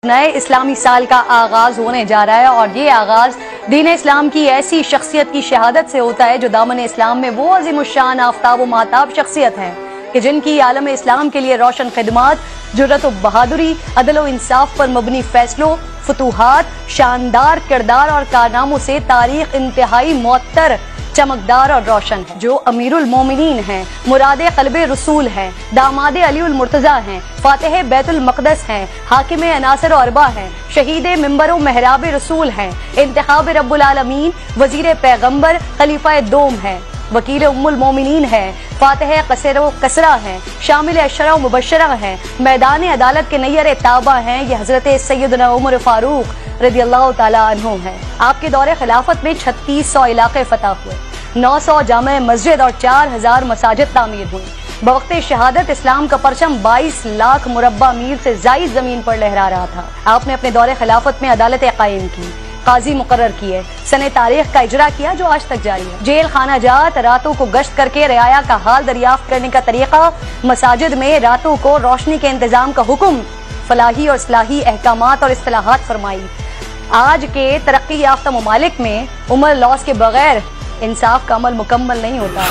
نئے اسلامی سال کا آغاز ہونے جا رہا ہے اور یہ آغاز دین اسلام کی ایسی شخصیت کی شہادت سے ہوتا ہے جو دامن اسلام میں وہ عظیم الشان آفتاب و ماتاب شخصیت ہے کہ جن کی عالم اسلام کے لیے روشن خدمات، جرأت و بہادری، عدل و انصاف پر مبنی فیصلوں، فتوحات، شاندار کردار اور کارناموں سے تاریخ انتہائی معطر، چمکدار اور روشن ہے، جو امیر المومنین ہیں، مراد قلب رسول ہیں، داماد علی المرتضیٰ ہیں، فاتح بیت المقدس ہیں، حاکم عناصر و اربا ہیں، شہید منبر و محراب رسول ہیں، انتخاب رب العالمین، وزیر پیغمبر، خلیفہ دوم ہیں، وکیل ام المومنین ہے، فاتح قصر و کسرہ ہیں، شامل اشرہ و مبشرہ ہیں، میدان عدالت کے نیر تابہ ہیں، یہ حضرت سیدنا عمر فاروق رضی اللہ تعالیٰ عنہ ہیں۔ آپ کے دور خلافت میں 3600 علاقے فتح ہوئے، 900 جامع مسجد اور 4000 مساجد تعمیر ہوئی۔ بوقت شہادت اسلام کا پرچم 22 لاکھ مربع میل سے زائد زمین پر لہرا رہا تھا۔ آپ نے اپنے دور خلافت میں عدالت قائم کی، قاضی مقرر کیے، سن تاریخ کا اجرا کیا جو آج تک جاری ہے، جیل خانہ جات، راتوں کو گشت کر کے رعایا کا حال دریافت کرنے کا طریقہ، مساجد میں راتوں کو روشنی کے انتظام کا حکم، فلاحی اور اصلاحی احکامات اور اصطلاحات فرمائی۔ آج کے ترقی یافتہ ممالک میں عمر لاس کے بغیر انصاف کا عمل مکمل نہیں ہوتا۔